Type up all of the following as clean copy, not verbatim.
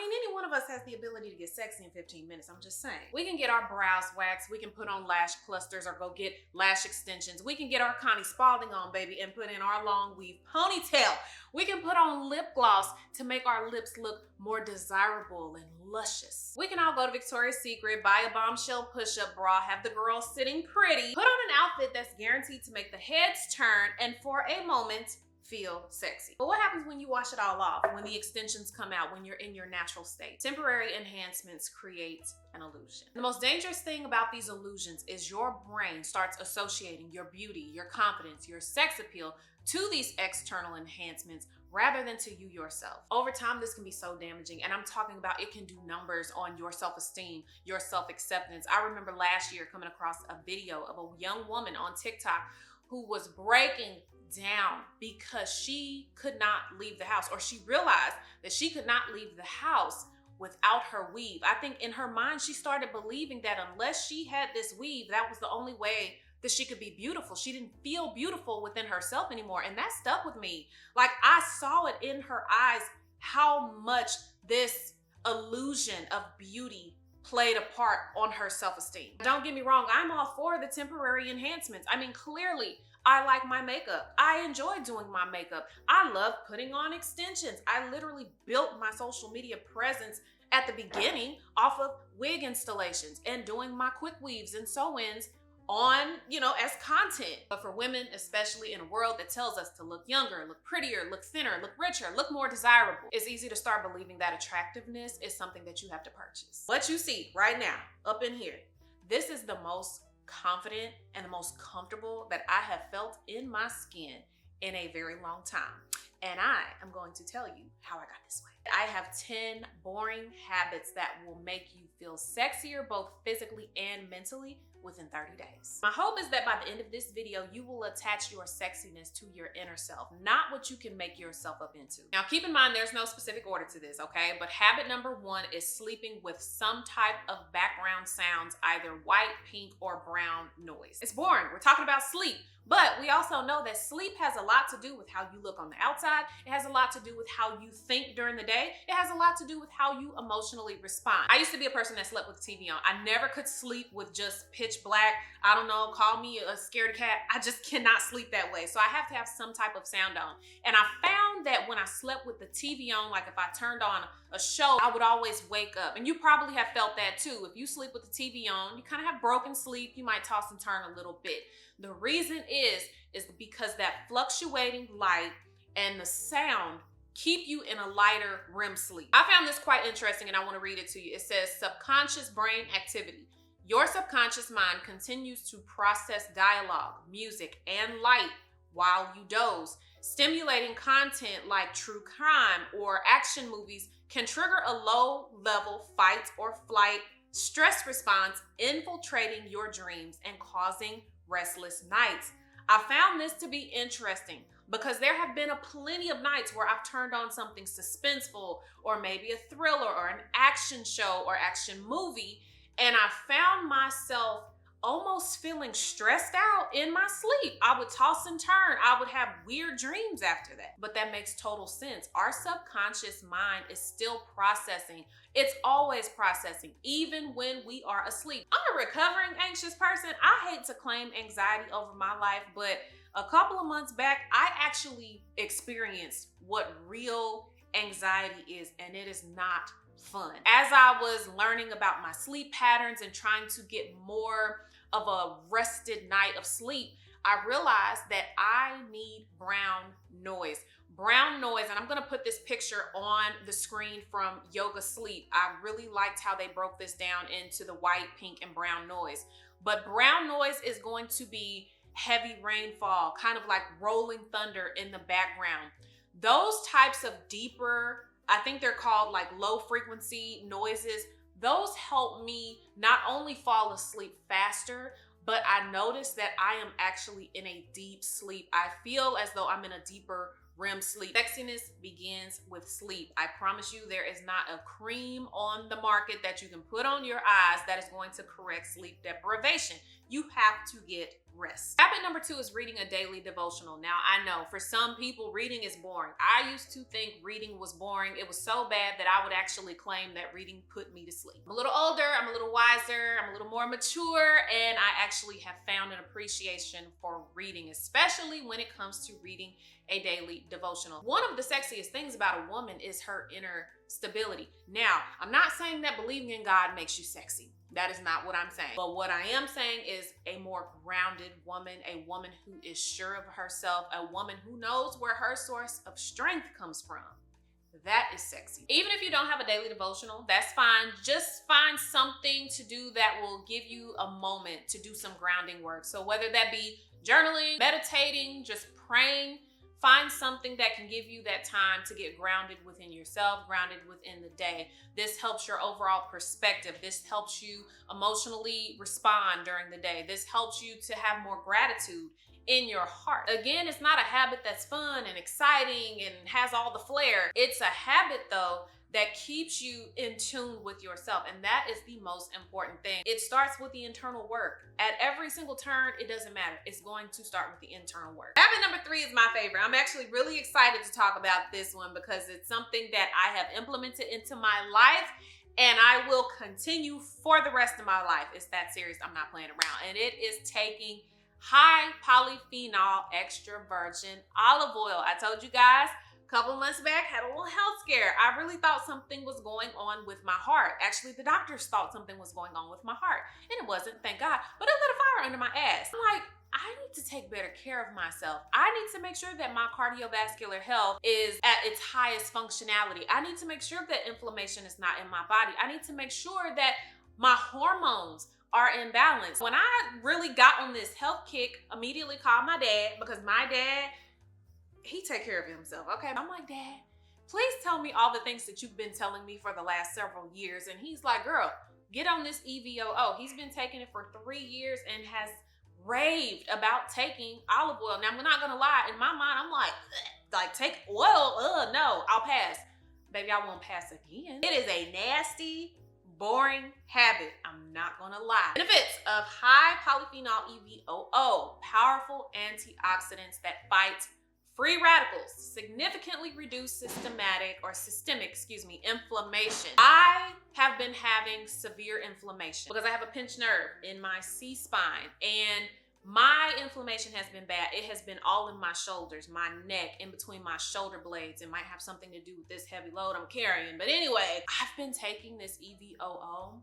mean, any one of us has the ability to get sexy in 15 minutes. I'm just saying. We can get our brows waxed. We can put on lash clusters or go get lash extensions. We can get our Connie Spalding on, baby, and put in our long weave ponytail. We can put on lip gloss to make our lips look more desirable and luscious. We can all go to Victoria's Secret, buy a bombshell push-up bra, have the girl sitting pretty, put on an outfit that's guaranteed to make the heads turn, and for a moment, feel sexy. But what happens when you wash it all off, when the extensions come out, when you're in your natural state? Temporary enhancements create an illusion. The most dangerous thing about these illusions is your brain starts associating your beauty, your confidence, your sex appeal to these external enhancements rather than to you yourself. Over time, this can be so damaging, and I'm talking about it can do numbers on your self-esteem, your self-acceptance. I remember last year coming across a video of a young woman on TikTok who was breaking down because she could not leave the house, or she realized that she could not leave the house without her weave. I think in her mind, she started believing that unless she had this weave, that was the only way that she could be beautiful. She didn't feel beautiful within herself anymore. And that stuck with me. Like, I saw it in her eyes, how much this illusion of beauty played a part on her self-esteem. Don't get me wrong, I'm all for the temporary enhancements. I mean, clearly, I like my makeup. I enjoy doing my makeup. I love putting on extensions. I literally built my social media presence at the beginning off of wig installations and doing my quick weaves and sew-ins on, as content. But for women, especially in a world that tells us to look younger, look prettier, look thinner, look richer, look more desirable, it's easy to start believing that attractiveness is something that you have to purchase. What you see right now, up in here, this is the most confident and the most comfortable that I have felt in my skin in a very long time. And I am going to tell you how I got this way. I have 10 boring habits that will make you feel sexier, both physically and mentally, within 30 days. My hope is that by the end of this video, you will attach your sexiness to your inner self, not what you can make yourself up into. Now, keep in mind, there's no specific order to this, okay? But habit number 1 is sleeping with some type of background sounds, either white, pink, or brown noise. It's boring. We're talking about sleep. But we also know that sleep has a lot to do with how you look on the outside. It has a lot to do with how you think during the day. It has a lot to do with how you emotionally respond. I used to be a person that slept with the TV on. I never could sleep with just pitch black. I don't know, call me a scaredy cat. I just cannot sleep that way. So I have to have some type of sound on. And I found that when I slept with the TV on, like if I turned on a show, I would always wake up. And you probably have felt that too. If you sleep with the TV on, you kind of have broken sleep. You might toss and turn a little bit. The reason is because that fluctuating light and the sound keep you in a lighter REM sleep. I found this quite interesting and I want to read it to you. It says, subconscious brain activity. Your subconscious mind continues to process dialogue, music, and light while you doze. Stimulating content like true crime or action movies can trigger a low-level fight or flight stress response, infiltrating your dreams and causing restless nights. I found this to be interesting because there have been plenty of nights where I've turned on something suspenseful or maybe a thriller or an action show or action movie, and I found myself almost feeling stressed out in my sleep. I would toss and turn. I would have weird dreams after that. But that makes total sense. Our subconscious mind is still processing. It's always processing, even when we are asleep. I'm a recovering anxious person. I hate to claim anxiety over my life, but a couple of months back, I actually experienced what real anxiety is, and it is not fun. As I was learning about my sleep patterns and trying to get more of a rested night of sleep, I realized that I need brown noise. Brown noise, and I'm gonna put this picture on the screen from Yoga Sleep. I really liked how they broke this down into the white, pink, and brown noise. But brown noise is going to be heavy rainfall, kind of like rolling thunder in the background. Those types of deeper, I think they're called like low frequency noises, those help me not only fall asleep faster, but I notice that I am actually in a deep sleep. I feel as though I'm in a deeper REM sleep. Sexiness begins with sleep. I promise you, there is not a cream on the market that you can put on your eyes that is going to correct sleep deprivation. You have to get rest. Habit number 2 is reading a daily devotional. Now, I know for some people, reading is boring. I used to think reading was boring. It was so bad that I would actually claim that reading put me to sleep. I'm a little older, I'm a little wiser, I'm a little more mature, and I actually have found an appreciation for reading, especially when it comes to reading a daily devotional. One of the sexiest things about a woman is her inner stability. Now, I'm not saying that believing in God makes you sexy. That is not what I'm saying. But what I am saying is a more grounded woman, a woman who is sure of herself, a woman who knows where her source of strength comes from. That is sexy. Even if you don't have a daily devotional, that's fine. Just find something to do that will give you a moment to do some grounding work. So whether that be journaling, meditating, just praying, find something that can give you that time to get grounded within yourself, grounded within the day. This helps your overall perspective. This helps you emotionally respond during the day. This helps you to have more gratitude in your heart. Again, it's not a habit that's fun and exciting and has all the flair. It's a habit though that keeps you in tune with yourself, and that is the most important thing. It starts with the internal work. At every single turn, it doesn't matter. It's going to start with the internal work. Habit number 3 is my favorite. I'm actually really excited to talk about this one because it's something that I have implemented into my life and I will continue for the rest of my life. It's that serious. I'm not playing around. And it is taking high polyphenol extra virgin olive oil. I told you guys a couple months back, had a little health scare. I really thought something was going on with my heart. Actually, the doctors thought something was going on with my heart, and it wasn't, thank God. But it lit a fire under my ass. I'm like, I need to take better care of myself. I need to make sure that my cardiovascular health is at its highest functionality. I need to make sure that inflammation is not in my body. I need to make sure that my hormones are in balance. When I really got on this health kick, immediately called my dad, because my dad, he take care of himself, okay? I'm like, Dad, please tell me all the things that you've been telling me for the last several years. And he's like, girl, get on this EVOO. He's been taking it for 3 years and has raved about taking olive oil. Now, I'm not gonna lie, in my mind, I'm like take oil, no, I'll pass. Baby, I won't pass again. It is a nasty, boring habit. I'm not gonna lie. Benefits of high polyphenol EVOO, powerful antioxidants that fight free radicals, significantly reduce systemic inflammation. I have been having severe inflammation because I have a pinched nerve in my C-spine, and my inflammation has been bad. It has been all in my shoulders, my neck, in between my shoulder blades. It might have something to do with this heavy load I'm carrying. But anyway, I've been taking this EVOO,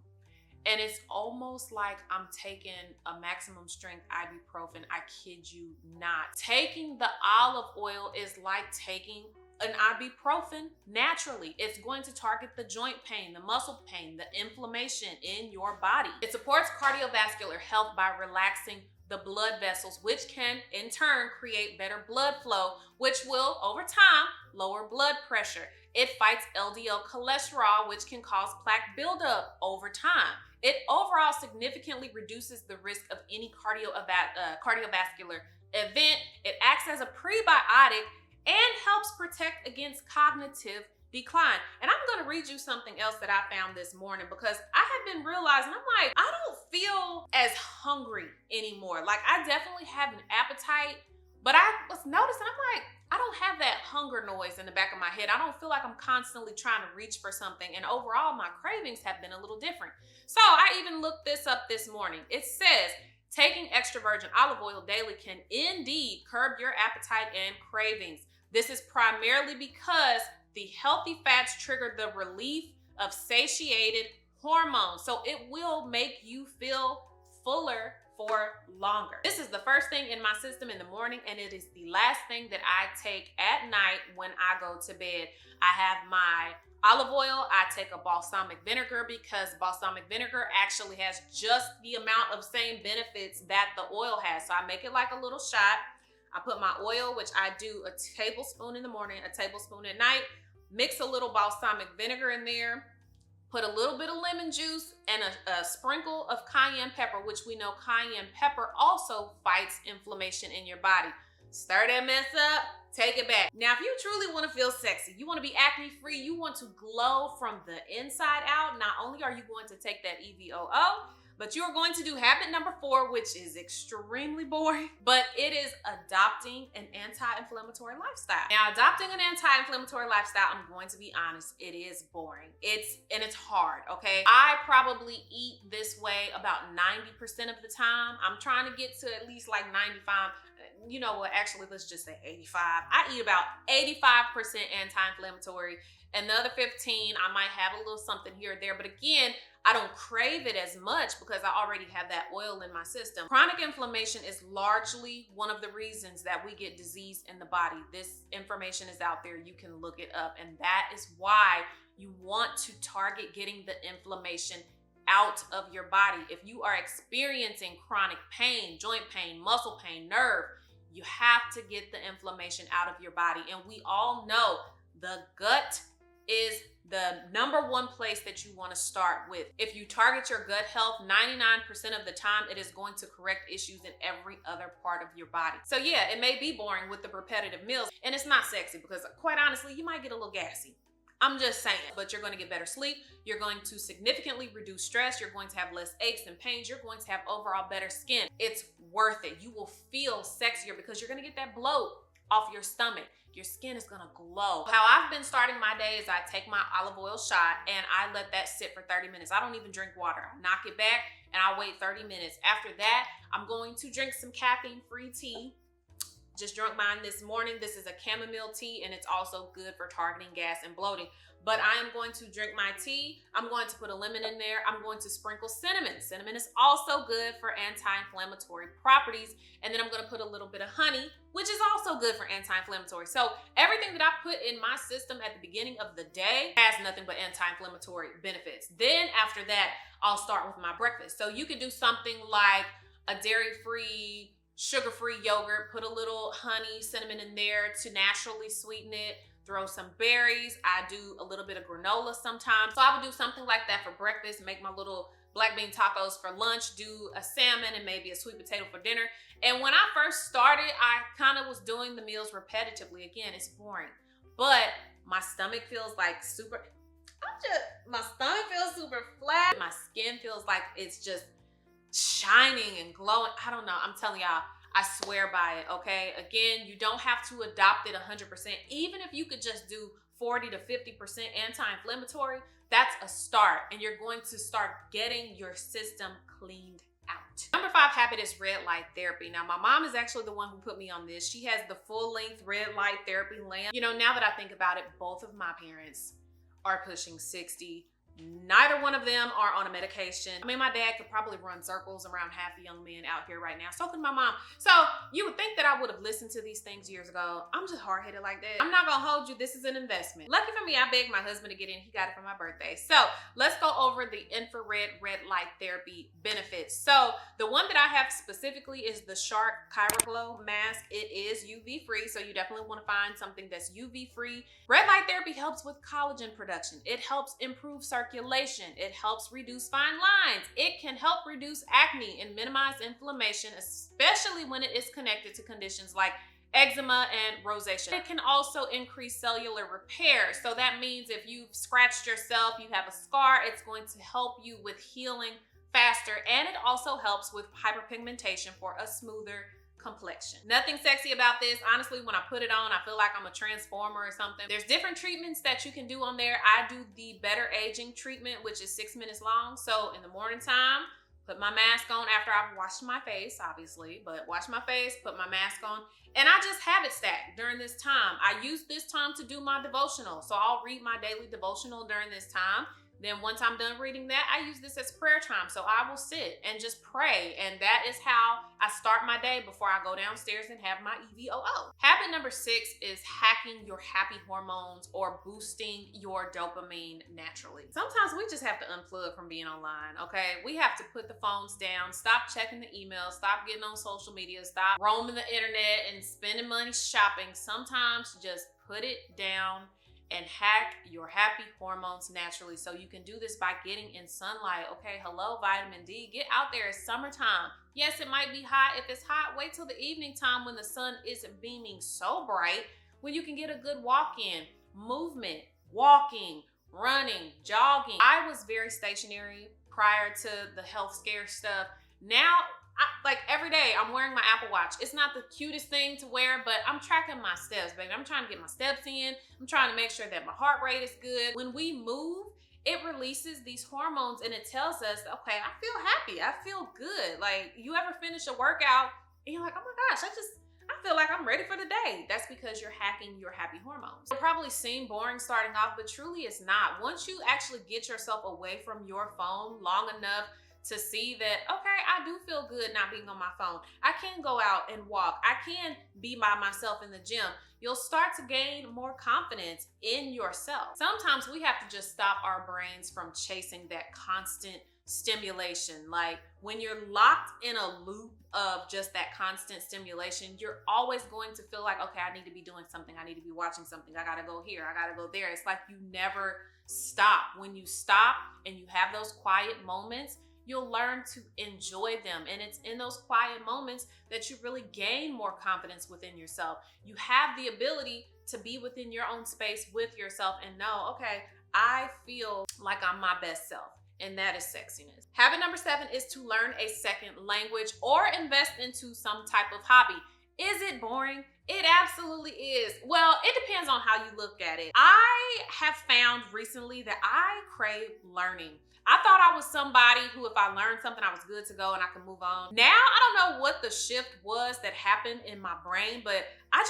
and it's almost like I'm taking a maximum strength ibuprofen. I kid you not. Taking the olive oil is like taking an ibuprofen naturally. It's going to target the joint pain, the muscle pain, the inflammation in your body. It supports cardiovascular health by relaxing the blood vessels, which can in turn create better blood flow, which will over time lower blood pressure. It fights LDL cholesterol, which can cause plaque buildup over time. It overall significantly reduces the risk of any cardiovascular event. It acts as a prebiotic and helps protect against cognitive decline. And I'm gonna read you something else that I found this morning, because I have been realizing, I'm like, I don't feel as hungry anymore. Like, I definitely have an appetite, but I was noticing, I'm like, I don't have that hunger noise in the back of my head. I don't feel like I'm constantly trying to reach for something. And overall, my cravings have been a little different. So I even looked this up this morning. It says, taking extra virgin olive oil daily can indeed curb your appetite and cravings. This is primarily because the healthy fats trigger the relief of satiated hormones. So it will make you feel fuller for longer. This is the first thing in my system in the morning, and it is the last thing that I take at night when I go to bed. I have my olive oil. I take a balsamic vinegar because balsamic vinegar actually has just the amount of same benefits that the oil has. So I make it like a little shot. I put my oil, which I do a tablespoon in the morning, a tablespoon at night, mix a little balsamic vinegar in there, put a little bit of lemon juice and a sprinkle of cayenne pepper, which we know cayenne pepper also fights inflammation in your body. Stir that mess up, Take it back. Now, if you truly want to feel sexy, you want to be acne free, you want to glow from the inside out, not only are you going to take that EVOO, but you are going to do habit number 4, which is extremely boring, but it is adopting an anti-inflammatory lifestyle. Now, adopting an anti-inflammatory lifestyle, I'm going to be honest, it is boring. It's hard, okay? I probably eat this way about 90% of the time. I'm trying to get to at least like 95. You know what, actually, let's just say 85. I eat about 85% anti-inflammatory, and the other 15, I might have a little something here or there. But again, I don't crave it as much because I already have that oil in my system. Chronic inflammation is largely one of the reasons that we get disease in the body. This information is out there. You can look it up. And that is why you want to target getting the inflammation out of your body. If you are experiencing chronic pain, joint pain, muscle pain, nerve, you have to get the inflammation out of your body. And we all know the gut is the number one place that you want to start with. If you target your gut health, 99% of the time, it is going to correct issues in every other part of your body. So yeah, it may be boring with the repetitive meals, and it's not sexy because quite honestly, you might get a little gassy. I'm just saying, but you're going to get better sleep. You're going to significantly reduce stress. You're going to have less aches and pains. You're going to have overall better skin. It's worth it. You will feel sexier because you're going to get that bloat off your stomach. Your skin is going to glow. How I've been starting my day is I take my olive oil shot and I let that sit for 30 minutes. I don't even drink water. I knock it back and I wait 30 minutes. After that, I'm going to drink some caffeine-free tea. Just drank mine this morning. This is a chamomile tea, and it's also good for targeting gas and bloating. But I am going to drink my tea. I'm going to put a lemon in there. I'm going to sprinkle cinnamon. Cinnamon is also good for anti-inflammatory properties. And then I'm going to put a little bit of honey, which is also good for anti-inflammatory. So everything that I put in my system at the beginning of the day has nothing but anti-inflammatory benefits. Then after that, I'll start with my breakfast. So you could do something like a dairy-free, sugar-free yogurt, put a little honey, cinnamon in there to naturally sweeten it, throw some berries. I do a little bit of granola sometimes. So I would do something like that for breakfast, make my little black bean tacos for lunch, do a salmon and maybe a sweet potato for dinner. And when I first started, I kind of was doing the meals repetitively. Again, it's boring, but my stomach feels like my stomach feels super flat. My skin feels like it's just shining and glowing. I don't know. I'm telling y'all, I swear by it, okay? Again, you don't have to adopt it 100%. Even if you could just do 40 to 50% anti-inflammatory, that's a start. And you're going to start getting your system cleaned out. Number 5 habit is red light therapy. Now, my mom is actually the one who put me on this. She has the full-length red light therapy lamp. You know, now that I think about it, both of my parents are pushing 60. Neither one of them are on a medication. I mean, my dad could probably run circles around half the young men out here right now. So could my mom. So you would think that I would have listened to these things years ago. I'm just hard-headed like that. I'm not gonna hold you. This is an investment. Lucky for me, I begged my husband to get in. He got it for my birthday. So let's go over the infrared red light therapy benefits. So the one that I have specifically is the Shark ChiraGlow mask. It is UV free, so you definitely want to find something that's UV free. Red light therapy helps with collagen production. It helps improve circulation. It helps reduce fine lines. It can help reduce acne and minimize inflammation, especially when it is connected to conditions like eczema and rosacea. It can also increase cellular repair. So that means if you've scratched yourself, you have a scar, it's going to help you with healing faster. And it also helps with hyperpigmentation for a smoother complexion. Nothing sexy about this. Honestly, when I put it on, I feel like I'm a transformer or something. There's different treatments that you can do on there. I do the better aging treatment, which is 6 minutes long. So in the morning time, put my mask on after I've washed my face, obviously, but wash my face, put my mask on, and I just have it stacked during this time. I use this time to do my devotional. So I'll read my daily devotional during this time. Then once I'm done reading that, I use this as prayer time. So I will sit and just pray. And that is how I start my day before I go downstairs and have my EVOO. Habit number 6 is hacking your happy hormones or boosting your dopamine naturally. Sometimes we just have to unplug from being online, okay? We have to put the phones down, stop checking the emails, stop getting on social media, stop roaming the internet and spending money shopping. Sometimes just put it down and hack your happy hormones naturally. So you can do this by getting in sunlight. Okay, hello, vitamin D. Get out there. It's summertime. Yes, it might be hot. If it's hot, wait till the evening time when the sun isn't beaming so bright. when you can get a good walk in, movement, walking, running, jogging. I was very stationary prior to the health scare stuff. Now, like every day, I'm wearing my Apple Watch. It's not the cutest thing to wear, but I'm tracking my steps, baby. I'm trying to get my steps in. I'm trying to make sure that my heart rate is good. When we move, it releases these hormones and it tells us, okay, I feel happy. I feel good. Like, you ever finish a workout and you're like, oh my gosh, I feel like I'm ready for the day. That's because you're hacking your happy hormones. It'll probably seem boring starting off, but truly it's not. Once you actually get yourself away from your phone long enough to see that, okay, I do feel good not being on my phone. I can go out and walk. I can be by myself in the gym. You'll start to gain more confidence in yourself. Sometimes we have to just stop our brains from chasing that constant stimulation. Like when you're locked in a loop of just that constant stimulation, you're always going to feel like, okay, I need to be doing something. I need to be watching something. I gotta go here. I gotta go there. It's like you never stop. When you stop and you have those quiet moments, you'll learn to enjoy them. And it's in those quiet moments that you really gain more confidence within yourself. You have the ability to be within your own space with yourself and know, okay, I feel like I'm my best self. And that is sexiness. Habit number 7 is to learn a second language or invest into some type of hobby. Is it boring? It absolutely is. Well, it depends on how you look at it. I have found recently that I crave learning. I thought I was somebody who, if I learned something, I was good to go and I could move on. Now, I don't know what the shift was that happened in my brain, but I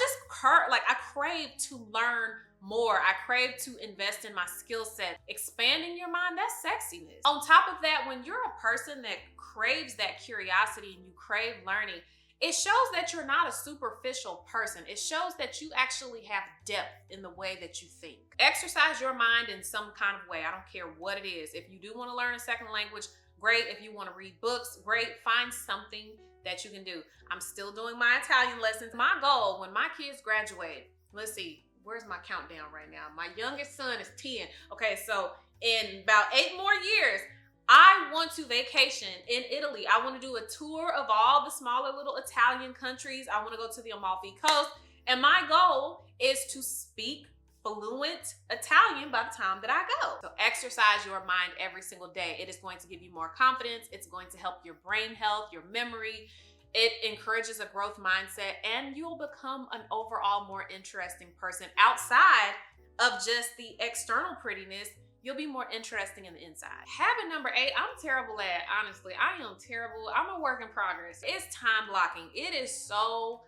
crave to learn more. I crave to invest in my skill set. Expanding your mind, that's sexiness. On top of that, when you're a person that craves that curiosity and you crave learning, it shows that you're not a superficial person. It shows that you actually have depth in the way that you think. Exercise your mind in some kind of way. I don't care what it is. If you do want to learn a second language, great. If you want to read books, great. Find something that you can do. I'm still doing my Italian lessons. My goal when my kids graduate, let's see, where's my countdown right now? My youngest son is 10. Okay, so in about 8 more years, I want to vacation in Italy. I want to do a tour of all the smaller little Italian countries. I want to go to the Amalfi Coast. And my goal is to speak fluent Italian by the time that I go. So exercise your mind every single day. It is going to give you more confidence. It's going to help your brain health, your memory. It encourages a growth mindset, and you'll become an overall more interesting person. Outside of just the external prettiness, you'll be more interesting in the inside. Habit number 8, I'm terrible at, honestly. I am terrible. I'm a work in progress. It's time blocking. It is so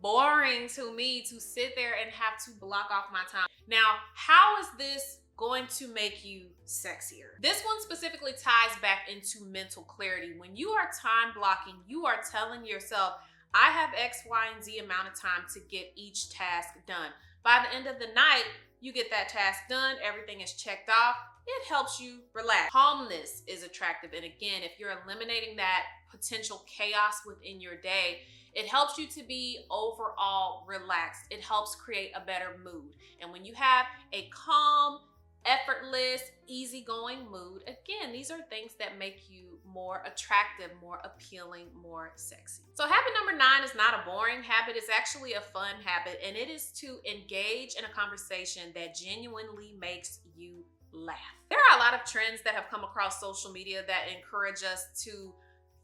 boring to me to sit there and have to block off my time. Now, how is this going to make you sexier? This one specifically ties back into mental clarity. When you are time blocking, you are telling yourself, I have X, Y, and Z amount of time to get each task done. By the end of the night, you get that task done, everything is checked off. It helps you relax. Calmness is attractive. And again, if you're eliminating that potential chaos within your day, it helps you to be overall relaxed. It helps create a better mood. And when you have a calm, effortless, easygoing mood, again, these are things that make you more attractive, more appealing, more sexy. So habit number 9 is not a boring habit. It's actually a fun habit, and it is to engage in a conversation that genuinely makes you laugh. There are a lot of trends that have come across social media that encourage us to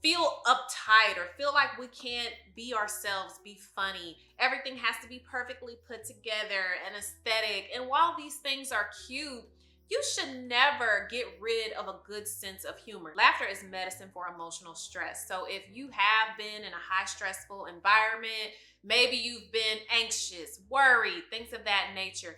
feel uptight or feel like we can't be ourselves, be funny. Everything has to be perfectly put together and aesthetic. And while these things are cute, you should never get rid of a good sense of humor. Laughter is medicine for emotional stress. So if you have been in a high stressful environment, maybe you've been anxious, worried, things of that nature,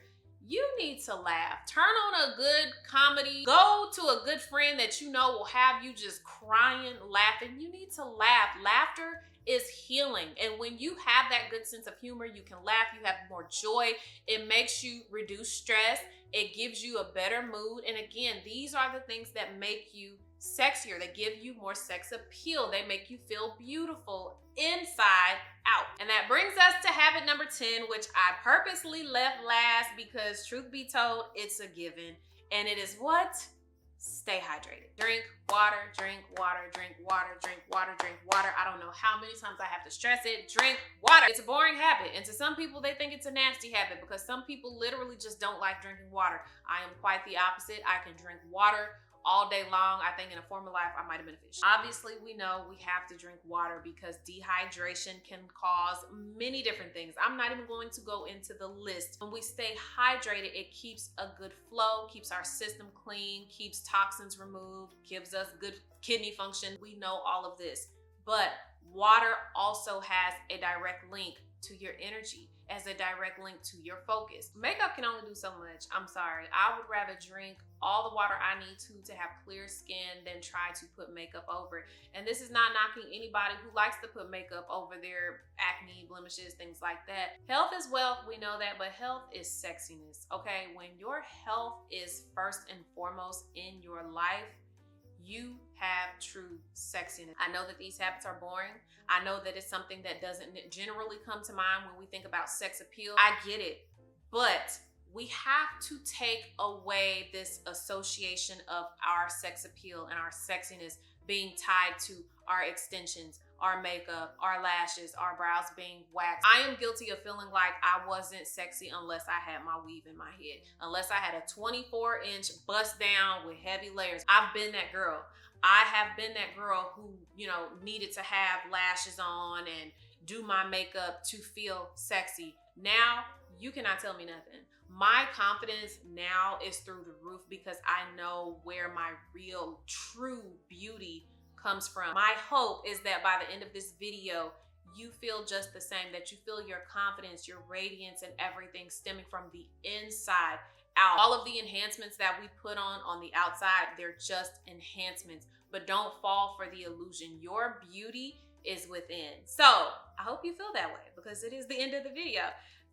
you need to laugh. Turn on a good comedy. Go to a good friend that you know will have you just crying, laughing. You need to laugh. Laughter is healing. And when you have that good sense of humor, you can laugh, you have more joy. It makes you reduce stress. It gives you a better mood. And again, these are the things that make you sexier. They give you more sex appeal. They make you feel beautiful inside out. And that brings us to habit number 10, which I purposely left last because truth be told, it's a given. And it is what? stay hydrated. Drink water, drink water, drink water, drink water, drink water. I don't know how many times I have to stress it. Drink water. It's a boring habit. And to some people, they think it's a nasty habit because some people literally just don't like drinking water. I am quite the opposite. I can drink water all day long. I think in a former life, I might have been a fish. Obviously, we know we have to drink water because dehydration can cause many different things. I'm not even going to go into the list. When we stay hydrated, it keeps a good flow, keeps our system clean, keeps toxins removed, gives us good kidney function. We know all of this, but water also has a direct link to your energy, as a direct link to your focus. Makeup can only do so much. I'm sorry. I would rather drink all the water I need to have clear skin than try to put makeup over it. And this is not knocking anybody who likes to put makeup over their acne, blemishes, things like that. Health is wealth, we know that, but health is sexiness, okay? When your health is first and foremost in your life, you have true sexiness. I know that these habits are boring. I know that it's something that doesn't generally come to mind when we think about sex appeal. I get it, but we have to take away this association of our sex appeal and our sexiness being tied to our extensions, our makeup, our lashes, our brows being waxed. I am guilty of feeling like I wasn't sexy unless I had my weave in my head, unless I had a 24-inch bust down with heavy layers. I've been that girl. I have been that girl who, needed to have lashes on and do my makeup to feel sexy. Now, you cannot tell me nothing. My confidence now is through the roof because I know where my real, true beauty comes from. My hope is that by the end of this video, you feel just the same, that you feel your confidence, your radiance, and everything stemming from the inside out. All of the enhancements that we put on the outside, they're just enhancements, but don't fall for the illusion. Your beauty is within. So I hope you feel that way because it is the end of the video.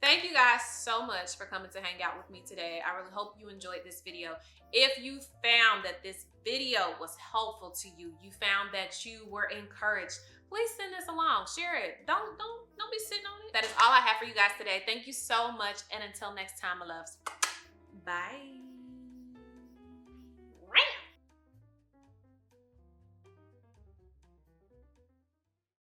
Thank you guys so much for coming to hang out with me today. I really hope you enjoyed this video. If you found that this video was helpful to you, you found that you were encouraged, please send this along, share it. Don't be sitting on it. That is all I have for you guys today. Thank you so much. And until next time, my loves, bye.